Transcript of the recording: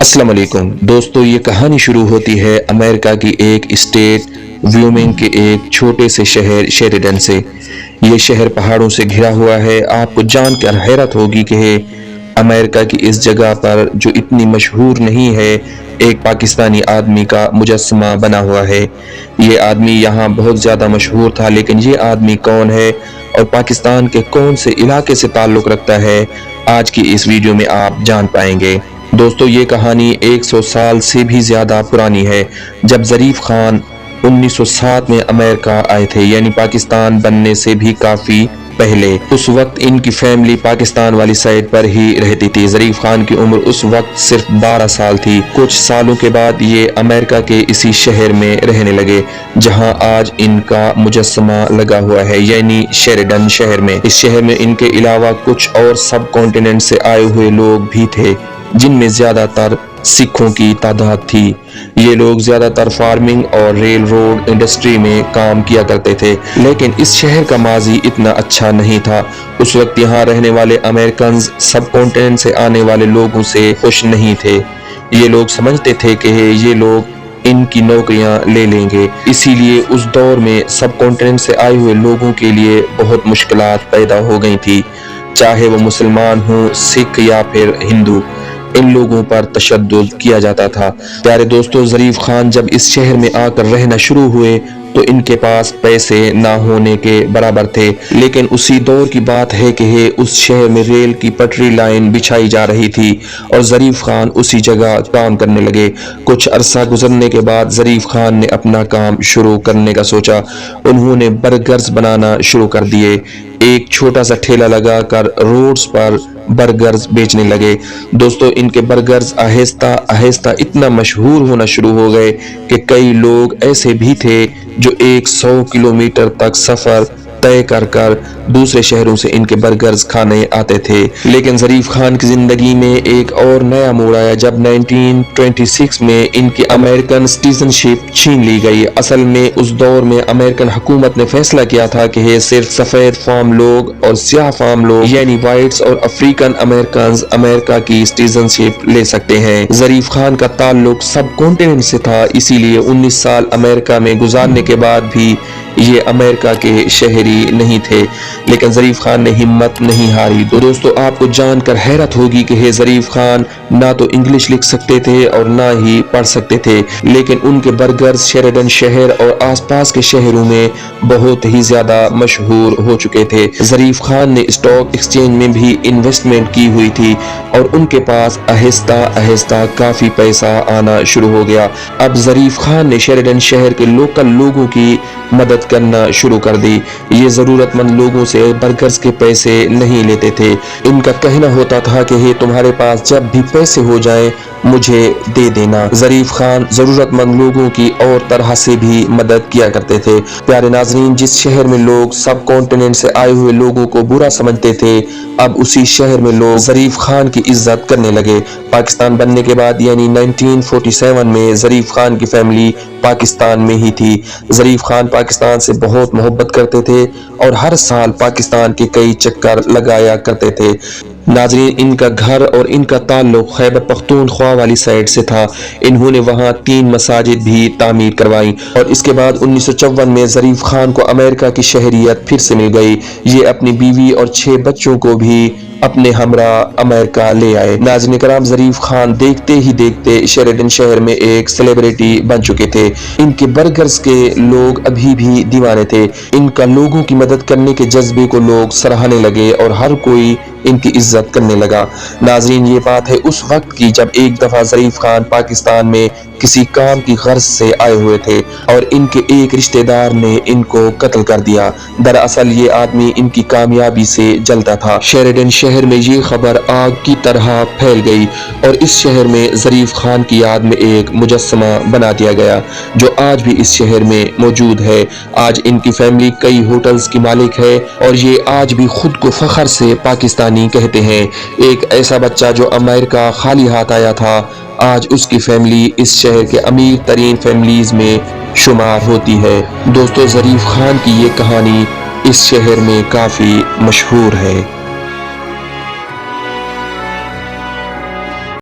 अस्सलाम वालेकुम दोस्तों, ये कहानी शुरू होती है अमेरिका की एक स्टेट व्योमिंग के एक छोटे से शहर शेरिडन से। ये शहर पहाड़ों से घिरा हुआ है। आपको जानकर हैरत होगी कि अमेरिका की इस जगह पर जो इतनी मशहूर नहीं है, एक पाकिस्तानी आदमी का मुजस्समा बना हुआ है। ये आदमी यहाँ बहुत ज़्यादा मशहूर था, लेकिन ये आदमी कौन है और पाकिस्तान के कौन से इलाके से ताल्लुक़ रखता है, आज की इस वीडियो में आप जान पाएंगे। दोस्तों, ये कहानी 100 साल से भी ज़्यादा पुरानी है। जब ज़रीफ खान 1907 में अमेरिका आए थे, यानी पाकिस्तान बनने से भी काफ़ी पहले, उस वक्त इनकी फैमिली पाकिस्तान वाली साइड पर ही रहती थी। ज़रीफ खान की उम्र उस वक्त सिर्फ 12 साल थी। कुछ सालों के बाद ये अमेरिका के इसी शहर में रहने लगे जहां आज इनका मुजस्समा लगा हुआ है, यानी शेरिडन शहर में। इस शहर में इनके अलावा कुछ और सब कॉन्टिनेंट से आए हुए लोग भी थे, जिनमें ज़्यादातर सिखों की तादाद थी। ये लोग ज़्यादातर फार्मिंग और रेल रोड इंडस्ट्री में काम किया करते थे, लेकिन इस शहर का माजी इतना अच्छा नहीं था। उस वक्त यहाँ रहने वाले अमेरिकन सब कॉन्टिनेंट से आने वाले लोगों से खुश नहीं थे। ये लोग समझते थे कि ये लोग इनकी नौकरियां ले लेंगे, इसीलिए उस दौर में सब कॉन्टिनेंट से आए हुए लोगों के लिए बहुत मुश्किलात पैदा हो गई थी, चाहे वो मुसलमान हो, सिख या फिर हिंदू। इन लोगों पर तशद्दुद किया जाता था। प्यारे दोस्तों, ज़रीफ खान जब इस शहर में आकर रहना शुरू हुए तो इनके पास पैसे ना होने के बराबर थे, लेकिन उसी दौर की बात है कि उस शहर में रेल की पटरी लाइन बिछाई जा रही थी और ज़रीफ खान उसी जगह काम करने लगे। कुछ अरसा गुजरने के बाद ज़रीफ खान ने अपना काम शुरू करने का सोचा। उन्होंने बर्गर्स बनाना शुरू कर दिए। एक छोटा सा ठेला लगाकर रोड्स पर बर्गर्स बेचने लगे। दोस्तों, इनके बर्गर्स आहिस्ता आहिस्ता इतना मशहूर होना शुरू हो गए कि कई लोग ऐसे भी थे जो 100 किलोमीटर तक सफर तय कर दूसरे शहरों से इनके बर्गर्स खाने आते थे। लेकिन ज़रीफ खान की जिंदगी में एक और नया मोड़ आया जब 1926 में इनकी अमेरिकन सिटीजनशिप छीन ली गई। असल में उस दौर में अमेरिकन हुकूमत ने फैसला किया था कि सिर्फ सफेद फार्म लोग और स्याह फार्म लोग, यानी वाइट्स और अफ्रीकन अमेरिकन अमेरिका की सिटीजनशिप ले सकते हैं। ज़रीफ खान का ताल्लुक सब कॉन्टिनेंट से था, इसीलिए 19 साल अमेरिका में गुजारने के बाद भी ये अमेरिका के शहरी नहीं थे, लेकिन ज़रीफ खान ने हिम्मत नहीं हारी। तो दोस्तों, आपको जानकर हैरत होगी कि ज़रीफ खान ना तो इंग्लिश लिख सकते थे और ना ही पढ़ सकते थे, लेकिन उनके बर्गर्स शेरिडन शहर और आसपास के शहरों में बहुत ही ज़्यादा मशहूर हो चुके थे। ज़रीफ खान ने स्टॉक एक्सचेंज में भी इन्वेस्टमेंट की हुई थी और उनके पास आहिस्ता आहिस्ता काफ़ी पैसा आना शुरू हो गया। अब ज़रीफ खान ने शेरिडन शहर के लोकल लोगों की मदद करना शुरू कर दी। ये जरूरतमंद लोगों से बर्गर्स के पैसे नहीं लेते थे। इनका कहना होता था कि तुम्हारे पास जब भी पैसे हो जाएं मुझे दे देना। ज़रीफ खान जरूरतमंद लोगों की और तरह से भी मदद किया करते थे। प्यारे नाज़रीन, जिस शहर में लोग सब कॉन्टिनेंट से आए हुए लोगों को बुरा समझते थे, अब उसी शहर में लोग ज़रीफ खान की इज्जत करने लगे। पाकिस्तान बनने के बाद यानी 1947 में ज़रीफ खान की फैमिली पाकिस्तान में ही थी। ज़रीफ खान पाकिस्तान से बहुत मोहब्बत करते थे और हर साल पाकिस्तान के कई चक्कर लगाया करते थे। नाज़रीन, इनका घर और इनका ताल्लुक खैबर पख्तूनख्वा वाली साइड से था। इन्होंने वहाँ 3 मसाजिद भी तामीर करवाई और इसके बाद 1954 में ज़रीफ खान को अमेरिका की शहरियत फिर से मिल गई। ये अपनी बीवी और 6 बच्चों को भी अपने हमरा अमेरिका ले आए। नाज़रीन कराम, ज़रीफ खान देखते ही देखते शेरिडन शहर में एक सेलिब्रिटी बन चुके थे। इनके बर्गर्स के लोग अभी भी दीवाने थे। इनका लोगों की मदद करने के जज्बे को लोग सराहने लगे और हर कोई इनकी इज्जत करने लगा। नाज़रीन, ये बात है उस वक्त की जब एक दफा ज़रीफ खान पाकिस्तान में किसी काम की गर्ज से आए हुए थे और इनके एक रिश्तेदार ने इनको कत्ल कर दिया। दरअसल ये आदमी इनकी कामयाबी से जलता था। शेरिडन शहर में ये खबर आग की तरह फैल गई और इस शहर में ज़रीफ खान की याद में एक मुजस्समा बना दिया गया जो आज भी इस शहर में मौजूद है। आज इनकी फैमिली कई होटल्स की मालिक है और ये आज भी खुद को फख्र से पाकिस्तानी कहते हैं। एक ऐसा बच्चा जो अमेरिका खाली हाथ आया था, आज उसकी फैमिली इस शहर के अमीर तरीन फैमिलीज में शुमार होती है। दोस्तों, ज़रीफ खान की ये कहानी اس شہر میں کافی مشہور ہے۔